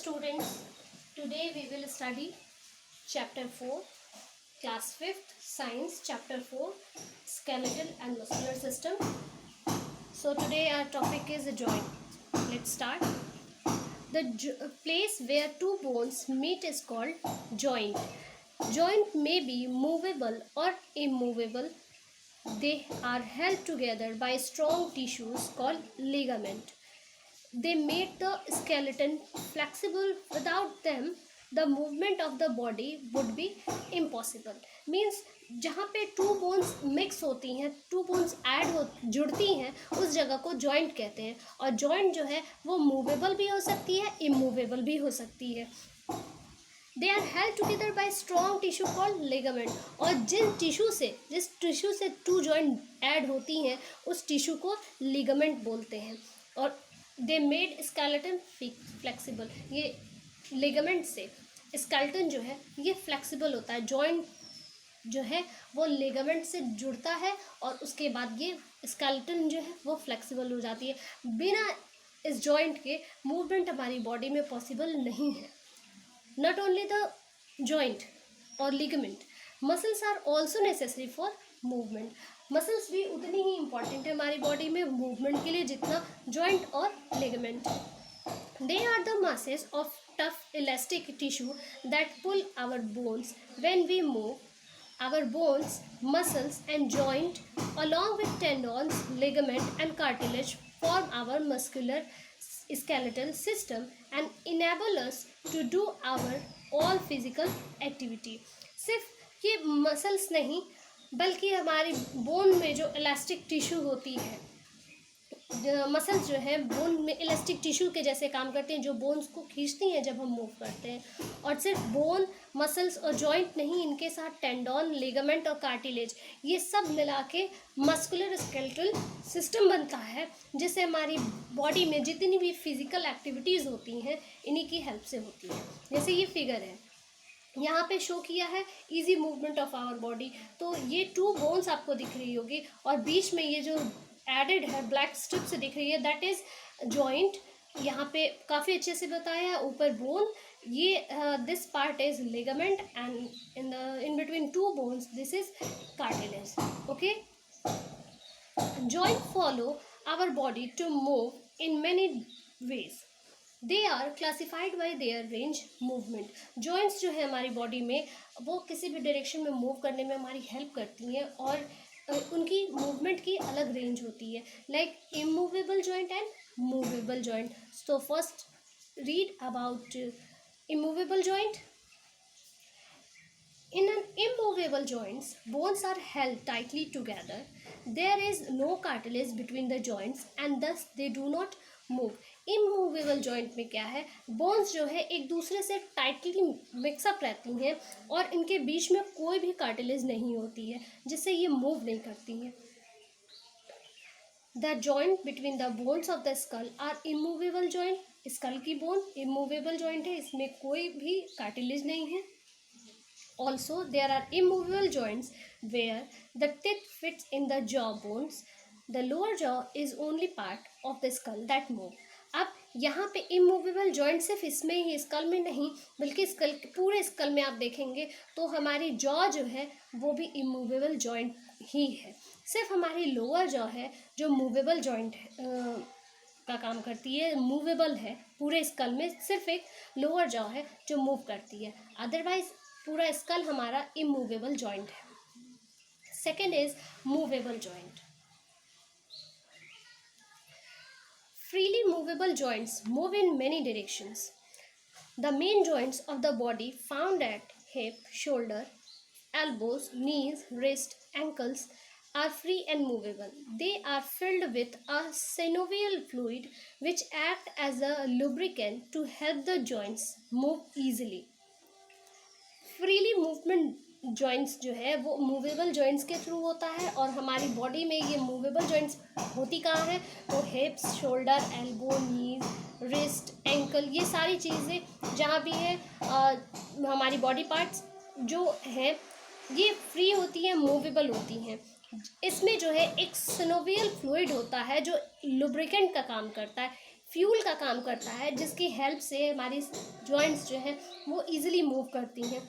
students, today we will study chapter 4, class 5th, science, chapter 4, skeletal and muscular system. So today our topic is a joint. Let's start. The place where two bones meet is called joint. Joint may be movable or immovable. They are held together by strong tissues called ligament. They make the skeleton flexible. Without them, the movement of the body would be impossible. Means जहाँ पे to bones mix होती हैं, to bones जुड़ती हैं, उस जगह को joint कहते हैं. और जॉइंट जो है वो मूवेबल भी हो सकती है, इमूवेबल भी हो सकती है. They are held together by strong tissue called ligament. और जिस टिश्यू से टू जॉइंट ऐड होती हैं उस टिश्यू को लिगामेंट बोलते हैं. और दे मेड स्केलेटन फ्लेक्सिबल. ये लिगामेंट से स्केलेटन जो है ये फ्लेक्सिबल होता है. जॉइंट जो है वो लिगामेंट से जुड़ता है और उसके बाद ये स्केलेटन जो है वो फ्लेक्सिबल हो जाती है. बिना इस जॉइंट के मूवमेंट हमारी बॉडी में पॉसिबल नहीं है. नॉट ओनली द जॉइंट और ligament, muscles are also necessary for movement. Muscles भी उतनी ही इम्पॉर्टेंट है हमारी बॉडी में मूवमेंट के लिए जितना जॉइंट और ligament. They are the masses of tough elastic tissue that pull our bones when we move. Our bones, muscles and joint along with tendons, ligament and cartilage form our muscular skeletal system and enable us to do our all physical activity. सिर्फ ये muscles नहीं बल्कि हमारी bone में जो elastic tissue होती है, muscles जो है बोन में इलास्टिक टिश्यू के जैसे काम करते हैं जो बोन्स को खींचती हैं जब हम मूव करते हैं. और सिर्फ बोन, मसल्स और जॉइंट नहीं, इनके साथ टेंडन, लिगामेंट और कार्टिलेज, ये सब मिला के मस्कुलर स्केलेटल सिस्टम बनता है जिससे हमारी बॉडी में जितनी भी फिजिकल एक्टिविटीज़ होती हैं इन्हीं की हेल्प से होती है. जैसे ये फिगर है, यहाँ पे शो किया है easy movement of our body. तो ये टू बोन्स आपको दिख रही होगी और बीच में ये जो एडेड है ब्लैक स्ट्रिप से दिख रही है, दैट इज जॉइंट. यहाँ पे काफ़ी अच्छे से बताया है. ऊपर बोन, ये this part is ligament and in between two bones this is cartilage. Okay, joint follow our body to move in many ways. They are classified by their range movement. Joints जो है हमारी body में वो किसी भी direction में move करने में हमारी हेल्प करती हैं और उनकी मूवमेंट की अलग रेंज होती है, like immovable joint and movable joint. So first read about immovable joint. In an immovable joints, bones are held tightly together. There is no cartilage between the joints and thus they do not move. Immovable joint में क्या है, bones जो है एक दूसरे से tightly mix up रहती हैं और इनके बीच में कोई भी कार्टिलेज नहीं होती है जिससे ये मूव नहीं करती हैं. The joint between the bones of the skull are immovable joint. Skull की बोन इमूवेबल जॉइंट है, इसमें कोई भी कार्टिलेज नहीं है. Also there are immovable joints where the teeth fits in the jaw bones. The lower jaw is only part of the skull that move. अब यहाँ पे इमूवेबल जॉइंट सिर्फ इसमें ही, स्कल में नहीं बल्कि स्कल, पूरे स्कल में आप देखेंगे तो हमारी जॉ जो है वो भी इमूवेबल जॉइंट ही है. सिर्फ हमारी लोअर जॉ है जो मूवेबल जॉइंट का काम करती है, मूवेबल है. पूरे स्कल में सिर्फ एक लोअर जॉ है जो मूव करती है, अदरवाइज पूरा स्कल हमारा इमूवेबल जॉइंट है. Second is movable joint. Freely movable joints move in many directions. The main joints of the body found at hip, shoulder, elbows, knees, wrist, ankles are free and movable. They are filled with a synovial fluid which act as a lubricant to help the joints move easily. Freely movement joints जो है वो movable joints के through होता है और हमारी body में ये मूवेबल जॉइंट्स होती कहाँ है, तो हिप्स, शोल्डर, एल्बो, नीज, रिस्ट, एंकल, ये सारी चीज़ें जहाँ भी है हमारी बॉडी पार्ट्स जो है ये फ्री होती हैं, मूवेबल होती हैं. इसमें जो है एक सिनोवियल फ्लूइड होता है जो लुब्रिकेंट का काम करता है. फ्यूल का काम करता है, जिसकी हेल्प से हमारी जॉइंट्स जो है वो इजीली मूव करती हैं.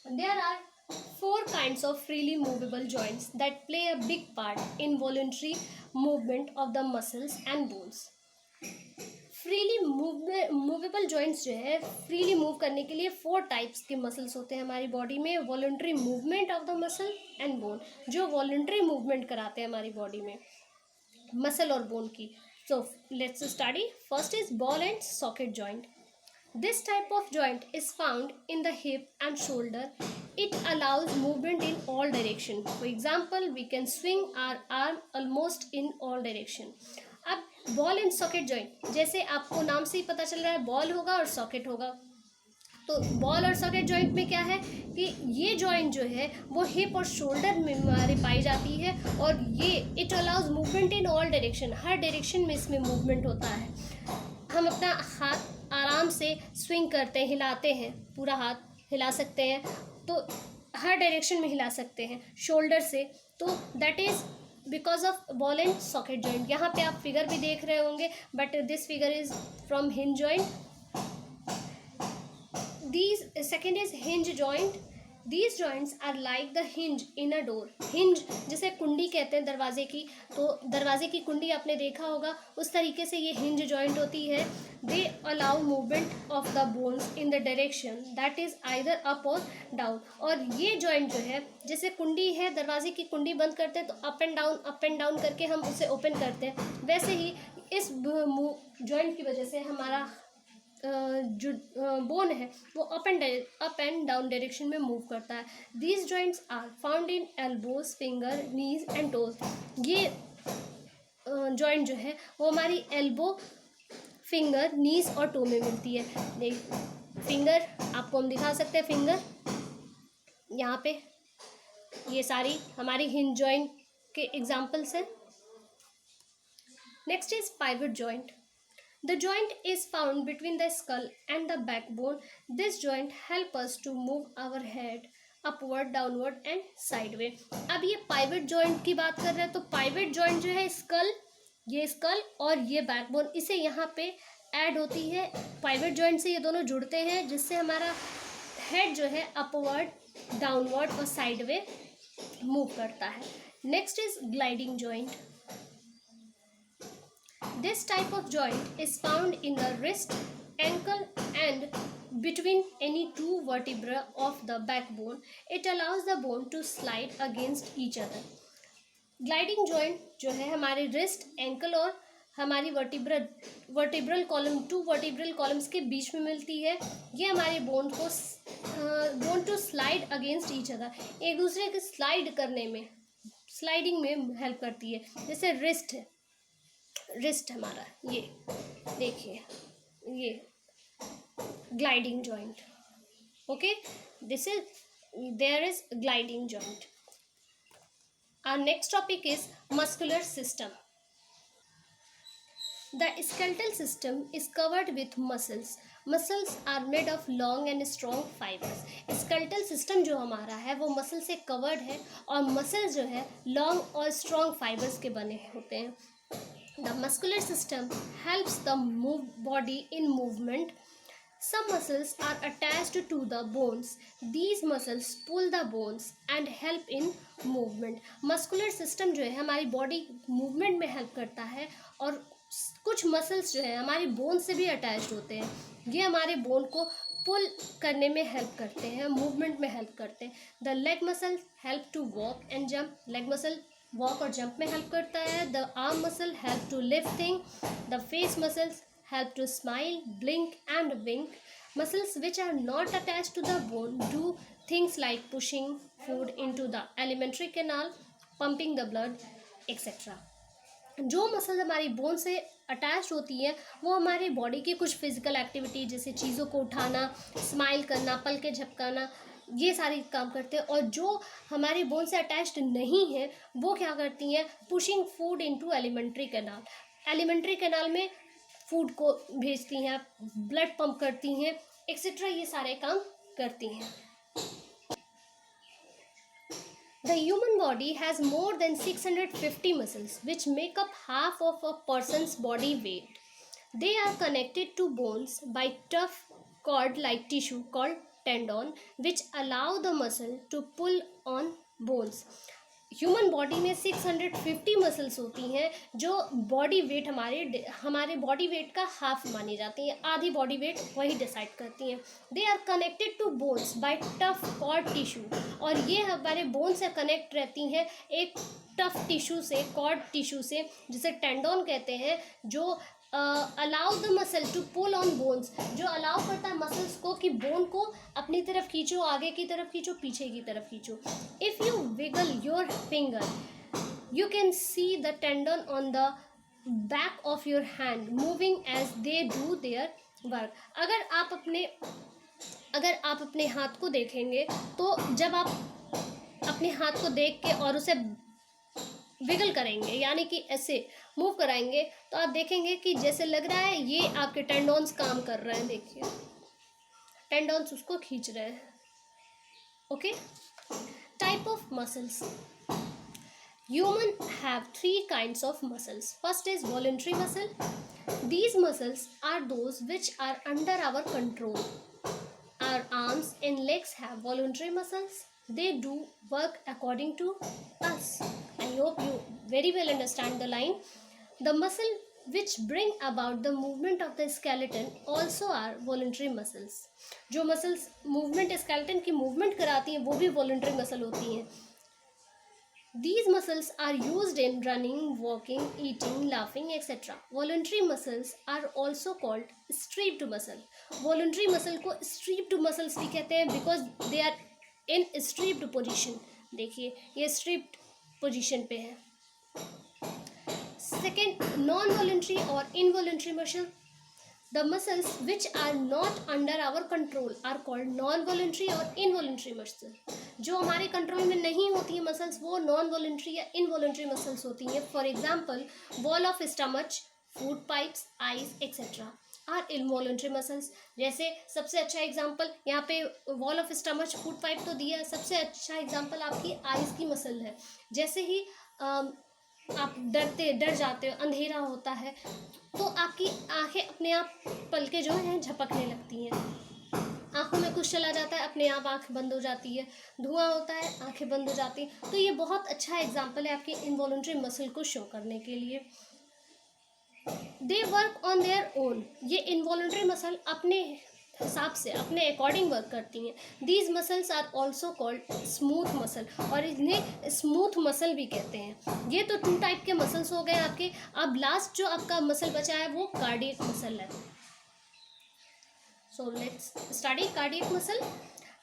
There are 4 kinds of freely movable joints that play a big part in voluntary movement of the muscles and bones. Freely movable joints जो है फ्रीली मूव करने के लिए 4 टाइप्स के मसल्स होते हैं हमारी बॉडी में. Voluntary movement of the muscle and bone, जो वॉलंटरी मूवमेंट कराते हैं हमारी बॉडी में मसल और बोन की. सो let's study. First is ball and socket joint. This type of joint is found in the hip and shoulder. It allows movement in all direction. For example, we can swing our arm almost in all direction. अब ball and socket joint, जैसे आपको नाम से ही पता चल रहा है ball होगा और सॉकेट होगा. तो बॉल और सॉकेट जॉइंट में क्या है कि ये जॉइंट जो है वो हिप और शोल्डर में हमारे पाई जाती है, और ये it allows movement in all direction. Her direction में इसमें मूवमेंट होता है. हम अपना हाथ आराम से स्विंग करते हैं, हिलाते हैं, पूरा हाथ हिला सकते हैं, तो हर डायरेक्शन में हिला सकते हैं शोल्डर से. तो that is because of ball and socket joint. यहाँ पे आप फिगर भी देख रहे होंगे, but this figure is from hinge joint. These second is hinge joint. These joints are like the hinge in a door. Hinge जिसे कुंडी कहते हैं दरवाजे की, तो दरवाजे की कुंडी आपने देखा होगा, उस तरीके से ये hinge joint होती है. They allow movement of the bones in the direction that is either up or down. और ये joint जो है, जैसे कुंडी है, दरवाजे की कुंडी बंद करते हैं तो अप एंड डाउन करके हम उसे ओपन करते हैं, वैसे ही इस joint की वजह से हमारा जो बोन है वो अप एंड डाउन डायरेक्शन में मूव करता है. These joints are found in elbows, finger, knees and toes. ये जॉइंट जो है वो हमारी एल्बो, फिंगर, नीज और टो में मिलती है. फिंगर आपको हम दिखा सकते हैं, फिंगर यहाँ पे, ये सारी हमारी हिंज जॉइंट के एग्जाम्पल्स हैं. Next is pivot joint. The joint is found between the skull and the backbone. This joint helps us to move our head upward, downward and sideways. अब ये pivot joint की बात कर रहे हैं, तो pivot joint जो है स्कल, ये स्कल और ये बैकबोन, इसे यहाँ पे ऐड होती है. pivot joint से ये दोनों जुड़ते हैं, जिससे हमारा हेड जो है अपवर्ड, डाउनवर्ड और साइडवे मूव करता है. Next is gliding joint. This type of joint is found in the wrist, ankle and between any two vertebrae of the backbone. It allows the bone to slide against each other. Gliding joint जो है हमारे wrist, ankle और हमारी vertebral column, 2 vertebral columns के बीच में मिलती है. ये हमारे bone to slide against each other, एक दूसरे के स्लाइड करने में, स्लाइडिंग में हेल्प करती है. जैसे रिस्ट है, रिस्ट हमारा, ये देखिए, ये gliding joint. Okay, this is, there is gliding joint. Our next topic is muscular system. The skeletal system is covered with muscles. Muscles are made of long and strong fibers. Skeletal system जो हमारा है वो muscle से covered है, और muscles जो है long और strong fibers के बने होते हैं. The muscular system helps the body in movement. Some muscles are attached to the bones. These muscles pull the bones and help in movement. Muscular system जो है हमारी body movement में help करता है, और कुछ मसल्स जो है हमारी बोन से भी अटैच्ड होते हैं. ये हमारे बोन को पुल करने में हेल्प करते हैं, मूवमेंट में हेल्प करते हैं. The leg muscle help to walk and jump. Leg muscle walk और जंप में हेल्प करता है. The arm muscle help to lift thing. The face muscles help to smile, blink and wink. Muscles which are not attached to the bone do things like pushing food into the alimentary canal, pumping the blood, etc. जो muscles हमारी bone से attach होती हैं वो हमारे body की कुछ physical activity, जैसे चीज़ों को उठाना, स्माइल करना, पल के झपकाना, ये सारी काम करते हैं. और जो हमारी बोन से अटैच्ड नहीं है वो क्या करती हैं, pushing food into alimentary canal. Alimentary canal में फूड को भेजती हैं, ब्लड पंप करती हैं, एक्सेट्रा, ये सारे काम करती हैं. The human body has more than 650 muscles which make up half of a person's body weight. They are connected to bones by tough cord-like tissue called tendon, which allow the muscle to pull on bones. Human body में 650 muscles होती हैं जो body weight हमारे body weight का half मानी जाती हैं, आधी बॉडी वेट वही डिसाइड करती हैं. They are connected to bones by tough cord tissue, और ये हमारे बोन से कनेक्ट रहती हैं एक टफ टिश्यू से, कॉर्ड टिश्यू से, जिसे टेंडोन कहते हैं, जो allow the muscle to pull on bones, जो अलाउ करता है मसल्स को कि बोन को अपनी तरफ खींचो, आगे की तरफ खींचो, पीछे की तरफ खींचो. If you wiggle your finger you can see the tendon on the back of your hand moving as they do their work. अगर आप अपने हाथ को देखेंगे तो जब आप अपने हाथ को देख के और उसे विगल करेंगे, यानी कि ऐसे मूव कराएंगे, तो आप देखेंगे कि जैसे लग रहा है ये आपके टेंडोन्स काम कर रहे हैं. देखिए, टेंडोन्स उसको खींच रहे हैं. Okay. Type of muscles. Human have 3 kinds of muscles. First is voluntary muscle. These muscles are those which are under our control. Our arms and legs have voluntary muscles. They do work according to us. I hope you very well understand the line. The muscle which bring about the movement of the skeleton also are voluntary muscles. जो muscles movement skeleton की movement कराती हैं वो भी voluntary muscle होती हैं. These muscles are used in running, walking, eating, laughing, etc. Voluntary muscles are also called stripped muscle. Voluntary muscle को stripped muscles भी कहते हैं because they are in stripped position. देखिए, ये stripped position पे है. Second, non-voluntary or involuntary muscle. The muscles which are not under our control are called non-voluntary और involuntary muscle. जो हमारे कंट्रोल में नहीं होती है मसल्स, वो non-voluntary या involuntary muscles होती हैं. For example, wall of stomach, food pipes, eyes, etc. are involuntary muscles. जैसे सबसे अच्छा एग्जाम्पल यहाँ पे wall of stomach, food pipe तो दिया है. सबसे अच्छा एग्जाम्पल आपकी आइज़ की मसल है. जैसे ही आप डर जाते हो, अंधेरा होता है, तो आपकी आंखें अपने आप पलकें जो हैं झपकने लगती हैं. आंखों में कुछ चला जाता है, अपने आप आंख बंद हो जाती है. धुआं होता है, आंखें बंद हो जाती हैं. तो ये बहुत अच्छा एग्जाम्पल है आपकी इनवॉलंटरी मसल को शो करने के लिए. They work on their own. ये इनवॉलंटरी मसल अपने हिसाब से, अपने अकॉर्डिंग वर्क करती हैं. These muscles are also called smooth muscle, और इन्हें स्मूथ मसल भी कहते हैं. ये तो 2 टाइप के मसल्स हो गए आपके. अब लास्ट जो आपका मसल बचा है वो कार्डियक मसल है. So let's study cardiac muscle.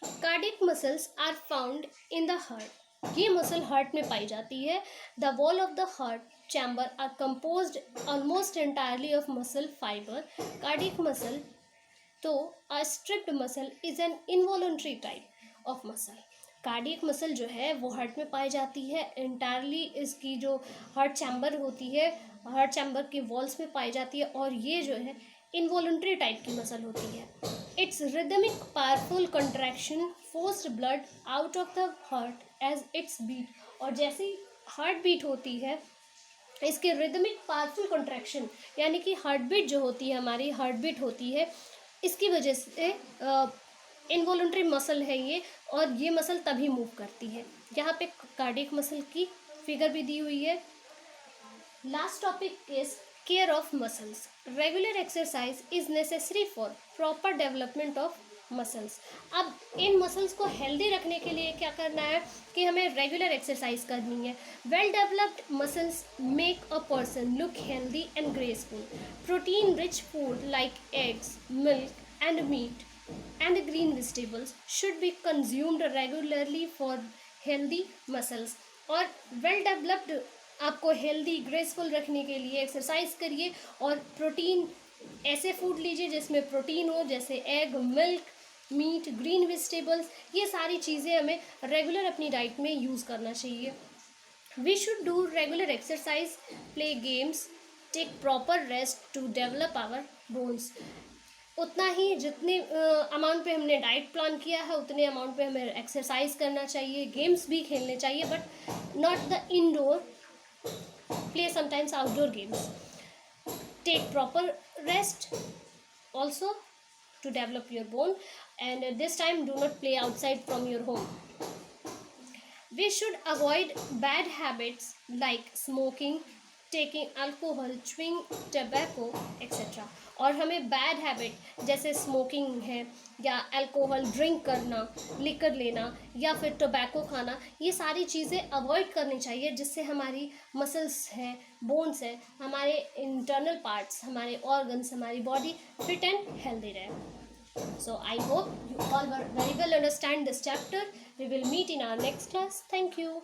Cardiac muscles are found in the heart. ये मसल हार्ट में पाई जाती है. The wall of the heart chamber are composed almost entirely of muscle fiber. Cardiac muscle, though a stripped muscle, is an involuntary type of muscle. Cardiac muscle जो है वो heart में पाई जाती है. इंटायरली इसकी जो हार्ट चैम्बर होती है, हार्ट चैम्बर की वॉल्स में पाई जाती है, और ये जो है इनवॉलंटरी टाइप की मसल होती है. Its rhythmic powerful contraction forced blood out of the heart as it's beat. और जैसे ही हार्ट बीट होती है, इसके रिदमिक पावरफुल कंट्रैक्शन, यानी कि हार्ट बीट जो होती है, हमारी हार्ट बीट होती है, इसकी वजह से इनवॉलंटरी मसल है ये, और ये मसल तभी मूव करती है. यहाँ पे कार्डियक मसल की फिगर भी दी हुई है. Last topic is care of muscles. Regular exercise is necessary for proper development of muscles. अब इन मसल्स को हेल्दी रखने के लिए क्या करना है कि हमें रेगुलर एक्सरसाइज करनी है. Well developed muscles make a person look healthy and graceful. Protein rich food like eggs, milk and meat and green vegetables should be consumed regularly for healthy muscles. और वेल डेवलप्ड आपको healthy graceful रखने के लिए exercise करिए, और protein ऐसे food लीजिए जिसमें प्रोटीन हो, जैसे egg, milk, meat, green vegetables. ये सारी चीज़ें हमें रेगुलर अपनी डाइट में यूज़ करना चाहिए. We should do regular exercise, play games, take proper rest to develop our bones. उतना ही जितने अमाउंट पे हमने डाइट प्लान किया है उतने अमाउंट पे हमें एक्सरसाइज करना चाहिए. गेम्स भी खेलने चाहिए, but not the indoor. Play sometimes outdoor games. Take proper rest also to develop your bone, and this time do not play outside from your home. We should avoid bad habits like smoking, taking alcohol, chewing tobacco etc. और हमें bad habit जैसे smoking है या alcohol drink करना, liquor लेना या फिर tobacco खाना, ये सारी चीज़ें अवॉइड करनी चाहिए जिससे हमारी मसल्स हैं, बोन्स हैं, हमारे इंटरनल पार्ट्स, हमारे ऑर्गन्स, हमारी बॉडी फिट एंड हेल्दी रहे. So I hope you all will very well understand this chapter. We will meet in our next class. Thank you.